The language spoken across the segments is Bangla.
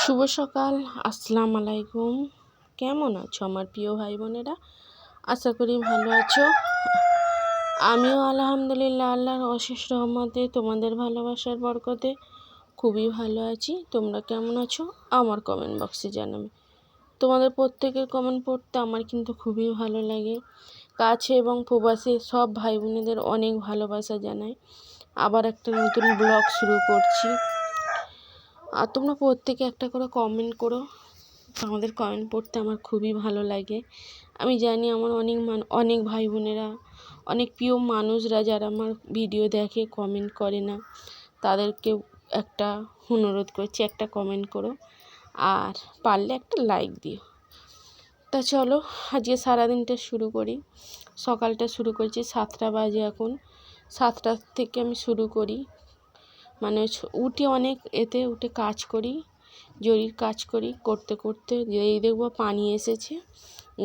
শুভ সকাল, আসসালামু আলাইকুম। কেমন আছো আমার প্রিয় ভাই বোনেরা? আশা করি ভালো আছো। আমিও আলহামদুলিল্লাহ আল্লাহর অশেষ রহমতে তোমাদের ভালোবাসার বরকতে খুবই ভালো আছি। তোমরা কেমন আছো আমার কমেন্ট বক্সে জানাবে। তোমাদের প্রত্যেকের কমেন্ট পড়তে আমার কিন্তু খুবই ভালো লাগে। কাছে এবং প্রবাসী সব ভাই বোনেদের অনেক ভালোবাসা জানাই। আবার একটা নতুন ব্লগ শুরু করছি। আর তোমরা প্রত্যেকে একটা করে কমেন্ট করো। আমাদের কমেন্ট পড়তে আমার খুবই ভালো লাগে। আমি জানি আমার অনেক ভাই বোনেরা, অনেক প্রিয় মানুষরা যারা আমার ভিডিও দেখে কমেন্ট করে না, তাদেরকে একটা অনুরোধ করছি, একটা কমেন্ট করো আর পারলে একটা লাইক দিও। তা চলো আজকে সারাদিনটা শুরু করি। সকালটা শুরু করছি 7টা বাজে এখন। 7টা থেকে আমি শুরু করি, মানে উঠে উঠে কাজ করি, জরির কাজ করি। করতে করতে যেই দেখবো পানি এসেছে,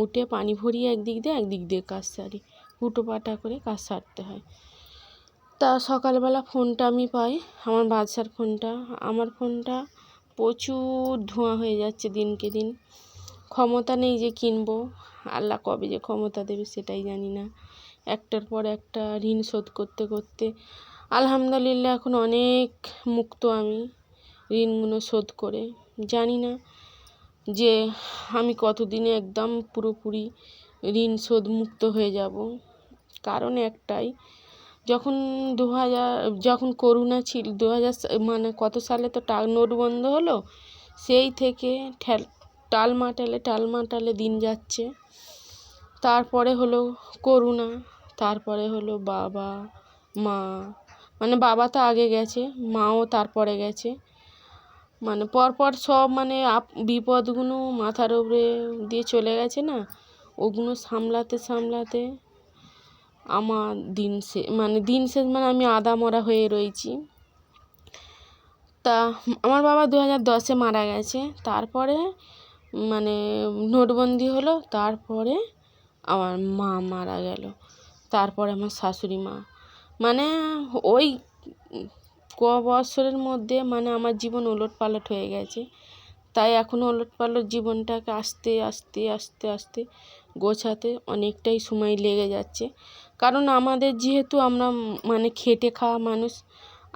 উঠে পানি ভরিয়ে একদিক দিয়ে কাজ সারি। হুটোপাটা করে কাজ সারতে হয়। তা সকালবেলা ফোনটা আমি পাই, আমার বাদশার ফোনটা। আমার ফোনটা প্রচুর ধোঁয়া হয়ে যাচ্ছে দিনকে দিন। ক্ষমতা নেই যে কিনবো, আল্লাহ কবে যে ক্ষমতা দেবে সেটাই জানি না। একটার পর একটা ঋণ শোধ করতে করতে আলহামদুলিল্লাহ এখন অনেক মুক্ত আমি ঋণগুলো শোধ করে। জানি না যে আমি কতদিনে একদম পুরোপুরি ঋণ শোধ মুক্ত হয়ে যাব। কারণ একটাই, যখন করোনা ছিল 2000 মানে কত সালে তো নোট বন্ধ হলো, সেই থেকে টালমাটালে দিন যাচ্ছে। তারপরে হলো করোনা, তারপরে হলো বাবা মা, মানে বাবা তো আগে গেছে, মাও তারপরে গেছে। মানে পরপর সব বিপদগুলো মাথার উপরে দিয়ে চলে গেছে না, ওগুলো সামলাতে আমার দিন শেষ আমি আধা মরা হয়ে রয়েছি। তা আমার বাবা 2010-এ মারা গেছে। তারপরে নোটবন্দি হলো, তারপরে আমার মা মারা গেল, তারপরে আমার শাশুড়ি মা। ওই ক বছরের মধ্যে আমার জীবন ওলটপালট হয়ে গেছে। তাই এখন ওলটপালট জীবনটাকে আস্তে আস্তে গোছাতে অনেকটাই সময় লেগে যাচ্ছে। কারণ আমাদের যেহেতু আমরা খেটে খাওয়া মানুষ,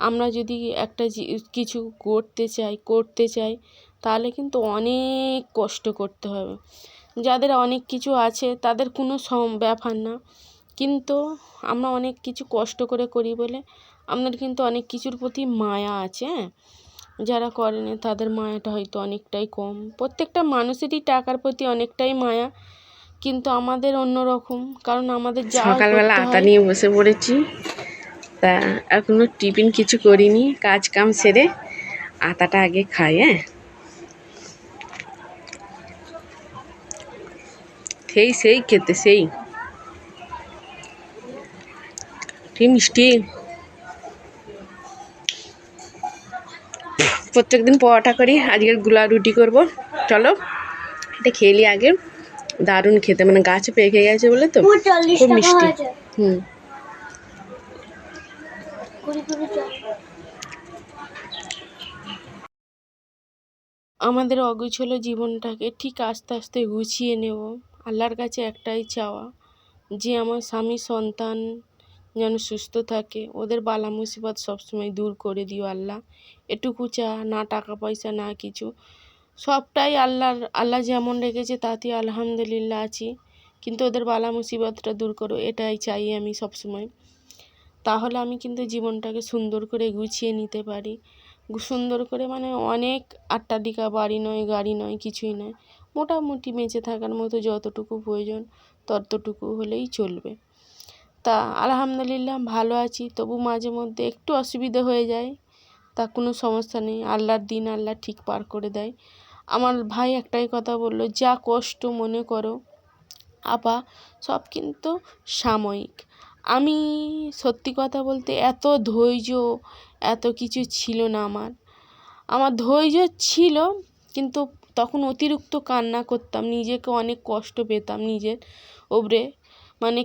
আমরা যদি একটা কিছু করতে চাই তাহলে কিন্তু অনেক কষ্ট করতে হবে। যাদের অনেক কিছু আছে তাদের কোনো ব্যাপার না, কিন্তু আমরা অনেক কিছু কষ্ট করে করি বলে আমাদের কিন্তু অনেক কিছুর প্রতি মায়া আছে। যারা করেনি তাদের মায়াটা হয়তো অনেকটাই কম। প্রত্যেকটা মানুষেরই টাকার প্রতি অনেকটাই মায়া, কিন্তু আমাদের অন্যরকম। কারণ আমাদের সকালবেলা আটা নিয়ে বসে পড়েছি। তা এখনো টিফিন কিছু করিনি, কাজ কাম সেরে আটাটা আগে খাই। সেই খেতে ঠিক মিষ্টি। প্রত্যেকদিন পরোটা করি, আজকের গুলা রুটি করব। চলো এটা খেলি আগে। দারুণ খেতে, গাছে পেকে গেছে বলে তো খুব মিষ্টি। আমাদের অগুছালো জীবনটাকে ঠিক আস্তে আস্তে গুছিয়ে নেব। আল্লাহর কাছে একটাই চাওয়া যে আমার স্বামী সন্তান যেন সুস্থ থাকে, ওদের বালা মুসিবত সবসময় দূর করে দিও আল্লাহ। এটুকু চা, না টাকা পয়সা না কিছু, সবটাই আল্লাহ যেমন রেখেছে তাতে আলহামদুলিল্লাহ আছি। কিন্তু ওদের বালা মুসিবতটা দূর করো, এটাই চাই আমি সবসময়। তাহলে আমি কিন্তু জীবনটাকে সুন্দর করে গুছিয়ে নিতে পারি। সুন্দর করে অনেক আট্টালিকা বাড়ি নয়, গাড়ি নয়, কিছুই নয়, মোটামুটি বেঁচে থাকার মতো যতটুকু প্রয়োজন ততটুকু হলেই চলবে। তা আলহামদুলিল্লাহ ভালো আছি, তবু মাঝে মধ্যে একটু অসুবিধা হয়ে যায়। তা কোনো সমস্যা নেই, আল্লাহর দিন আল্লাহ ঠিক পার করে দেয়। আমার ভাই একটাই কথা বললো, যা কষ্ট মনে করো আপা সব কিন্তু সাময়িক। আমি সত্যি কথা বলতে এত ধৈর্য এত কিছু ছিল না আমার ধৈর্য ছিল, কিন্তু তখন অতিরিক্ত কান্না করতাম, নিজেকে অনেক কষ্ট পেতাম নিজের ওপরে। মানে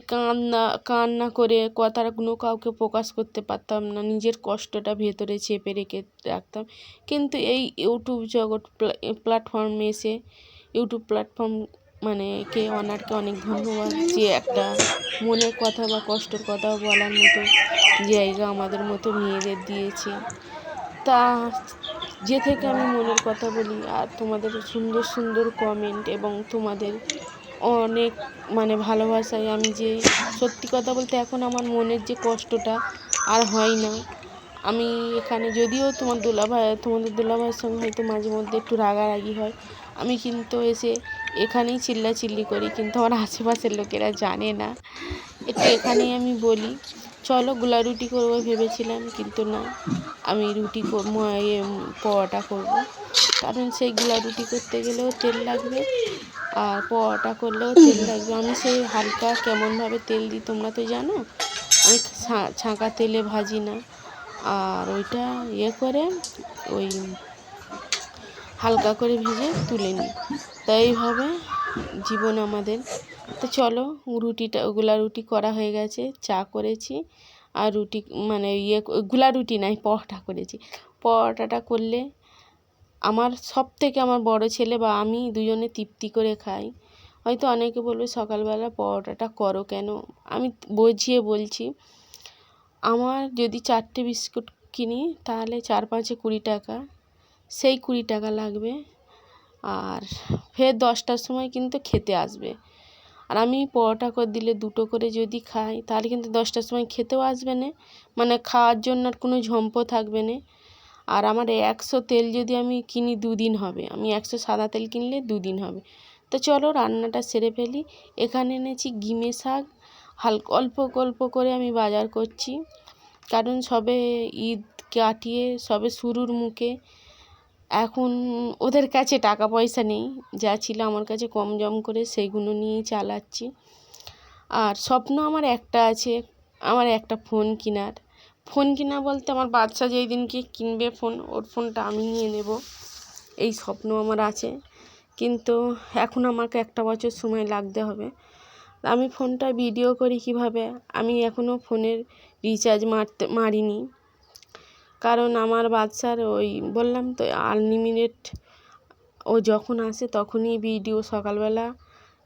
কান্না করে কথাগুলো কাউকে প্রকাশ করতে পারতাম না, নিজের কষ্টটা ভেতরে চেপে রেখে রাখতাম। কিন্তু এই ইউটিউব জগৎ প্ল্যাটফর্মে এসে ইউটিউব প্ল্যাটফর্ম মানে ওনারকে অনেক ধন্যবাদ, যে একটা মনের কথা বা কষ্টের কথা বলার মতো জায়গা আমাদের মতো মেয়েদের দিয়েছে। তা যে থেকে আমি মনের কথা বলি, আর তোমাদের সুন্দর সুন্দর কমেন্ট এবং তোমাদের অনেক মানে ভালোবাসায় আমি যে সত্যি কথা বলতে এখন আমার মনের যে কষ্টটা আর হয় না। আমি এখানে যদিও তোমাদের দুলাভাইয়ের সঙ্গে হয়তো মাঝে মধ্যে একটু রাগারাগি হয়, আমি কিন্তু এসে এখানেই চিল্লাচিল্লি করি, কিন্তু আমার আশেপাশের লোকেরা জানে না। একটু এখানেই আমি বলি, চলো গুলা রুটি করবো ভেবেছিলাম, কিন্তু না, আমি পরোটা করবো। কারণ সেই গুলা রুটি করতে গেলেও তেল লাগবে, আর পরোটা করলেও তেল লাগবে। আমি সেই হালকা কেমনভাবে তেল দিই তোমরা তো জানো, আমি ছাঁকা তেলে ভাজি না, আর ওইটা করে ওই হালকা করে ভেজে তুলে নিই। তাই এইভাবে জীবন আমাদের। তো চলো, গুলা রুটি করা হয়ে গেছে, চা করেছি, আর রুটি মানে গুলা রুটি নাই, পরোটা করেছি। পরোটাটা করলে আমার আমার বড় ছেলে বা আমি দুজনে তৃপ্তি করে খাই। হয়তো অনেকে বলবে সকালবেলা পরোটাটা করো কেন, আমি বুঝিয়ে বলছি। আমার যদি 4টে বিস্কুট কিনি তাহলে 4-5-এ 20 টাকা, সেই 20 টাকা লাগবে, আর ফের 10টার সময় কিন্তু খেতে আসবে। আর আমি পরোটা করে দিলে 2টো করে যদি খাই তাহলে কিন্তু 10টার সময় খেতেও আসবে না, মানে খাওয়ার জন্য আর কোনো ঝম্প থাকবে না। আর আমার 100 তেল যদি আমি কিনি 2 দিন হবে, আমি 100 সাদা তেল কিনলে 2 দিন হবে। তো চলো রান্নাটা সেরে ফেলি। এখানে এনেছি গিমে শাক, অল্প অল্প করে আমি বাজার করছি, কারণ সবে ঈদ কাটিয়ে সবে শুরুর মুখে। এখন ওদের কাছে টাকা পয়সা নেই, যা ছিল আমার কাছে কম জম করে সেইগুলো নিয়েই চালাচ্ছি। আর স্বপ্ন আমার একটা আছে, আমার একটা ফোন কেনা বলতে আমার বাচ্চা যেই দিনকে কিনবে ফোন, ওর ফোনটা আমি নিয়ে নেব, এই স্বপ্ন আমার আছে। কিন্তু এখন আমাকে 1 বছর সময় লাগতে হবে। আমি ফোনটা ভিডিও করি কিভাবে, আমি এখনও ফোনের রিচার্জ মারিনি, কারণ আমার বাচ্চার ওই বললাম তো আনলিমিটেড, ও যখন আসে তখনই ভিডিও সকালবেলা,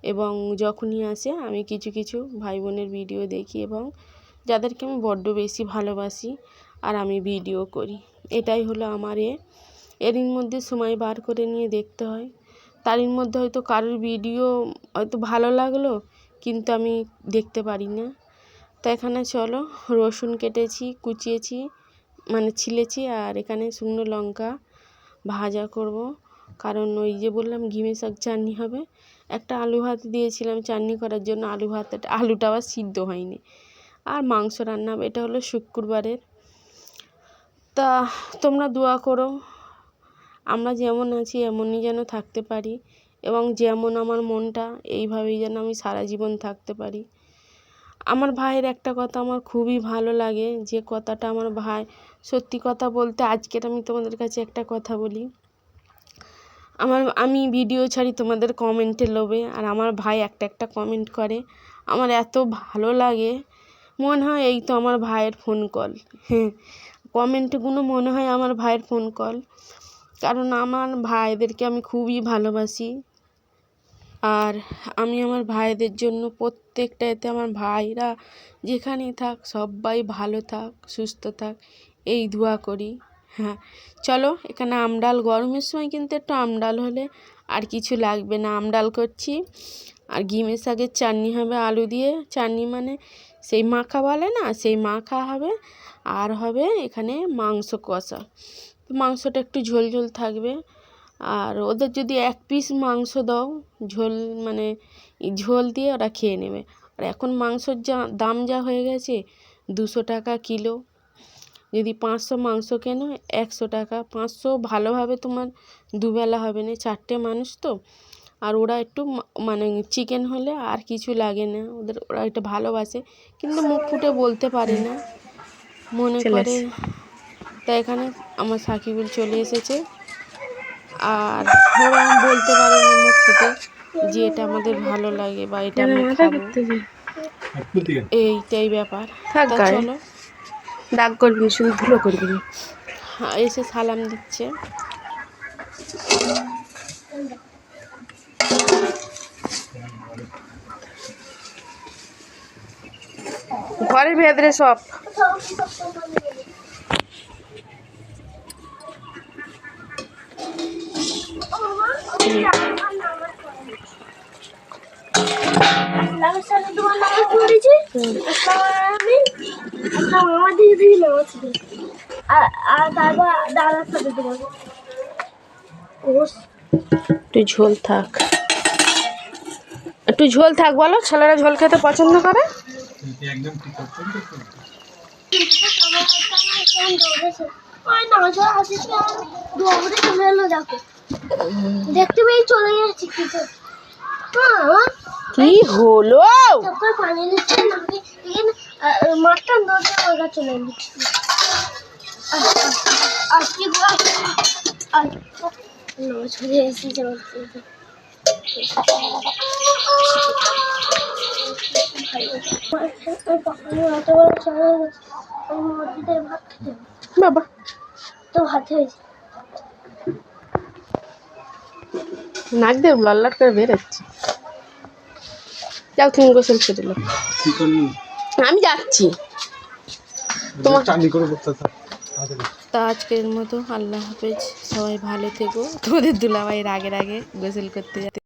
এবং যখনই আসে আমি কিছু কিছু ভাই বোনের ভিডিও দেখি, এবং যাদেরকে আমি বড্ড বেশি ভালোবাসি আর আমি ভিডিও করি। এটাই হলো আমার এরই মধ্যে সময় বার করে নিয়ে দেখতে হয়। তারই মধ্যে হয়তো কারোর ভিডিও হয়তো ভালো লাগলো, কিন্তু আমি দেখতে পারি না। তো এখানে চলো, রসুন কেটেছি, কুচিয়েছি, মানে ছিলেছি, আর এখানে শুকনো লঙ্কা ভাজা করব, কারণ ওই যে বললাম ঘিমে শাক চাটনি হবে। একটা আলু ভাত দিয়েছিলাম চাটনি করার জন্য, আলুটা আবার সিদ্ধ হয়নি। আর মাংস রান্না হবে, এটা হলো শুক্রবারের। তা তোমরা দোয়া করো, আমরা যেমন আছি এমনই যেন থাকতে পারি, এবং যেমন আমার মনটা এইভাবেই যেন আমি সারা জীবন থাকতে পারি। আমার ভাইয়ের একটা কথা আমার খুবই ভালো লাগে, যে কথাটা আমার ভাই, সত্যি কথা বলতে আজকের আমি তোমাদের কাছে একটা কথা বলি। আমি ভিডিও ছাড়ি তোমাদের কমেন্টের লোভে, আর আমার ভাই একটা কমেন্ট করে, আমার এত ভালো লাগে, মনে হয় এই তো আমার ভাইয়ের ফোন কল। হ্যাঁ, কমেন্টগুলো মনে হয় আমার ভাইয়ের ফোন কল, কারণ আমার ভাইদেরকে আমি খুবই ভালোবাসি। আর আমি আমার ভাইদের জন্য প্রত্যেকটা এতে আমার ভাইরা যেখানেই থাক সবাই ভালো থাক, সুস্থ থাক, এই দোয়া করি। হ্যাঁ চলো, এখানে আমডাল, গরমের সময় কিন্তু একটু আমডাল হলে আর কিছু লাগবে না। আমডাল করছি, আর ঘিমে শাকের চাটনি হবে, আলু দিয়ে চাটনি, মানে সেই মাখা বলে না, সেই মাখা হবে। আর হবে এখানে মাংস কষা, মাংসটা একটু ঝোল ঝোল থাকবে। আর ওদের যদি 1 পিস মাংস দাও ঝোল, মানে ঝোল দিয়ে ওরা খেয়ে নেবে। আর এখন মাংসর দাম যা হয়ে গেছে, 200 টাকা কিলো। যদি 500 মাংস কেনো 100 টাকা। 500 ভালোভাবে তোমার দুবেলা হবে না, 4টে মানুষ তো। আর ওরা একটু মানে চিকেন হলে আর কিছু লাগে না ওরা এটা ভালোবাসে, কিন্তু মুখ ফুটে বলতে পারে না, মনে করে। তাই এখানে আমার সাকিবুল চলে এসেছে, আর ওরা বলতে পারেনি মুখ ফুটে যে এটা আমাদের ভালো লাগে বা এটা আমরা খাবো। এইটাই ব্যাপার। থাক তা গায়ে। চলো। দাগ করবি না, শুধু ধুলো করবি না। হ্যাঁ, এসে সালাম দিচ্ছে। ঘরের ভেতরে সব। একটু ঝোল থাক, একটু ঝোল থাক। বলো, ছেলেরা ঝোল খেতে পছন্দ করে। দেখতে পেয়ে চলে যাচ্ছে কিছু। কি হলো? পানি নিচ্ছে মাঠটা নদী ওরা চলে যাচ্ছে। আজকে চলে এসেছে বাবা, তো হাতে হয়েছে। নাক দিয়ে লাল্লাট করে বেরোচ্ছে। যাও, তুমি গোসল করে দিল। আমি যাচ্ছি। তোমার তা আজকের মতো আল্লাহ হাফেজ, সবাই ভালো থেকো। তোমাদের দুলাভাইয়ের আগের আগে গোসল করতে যাতে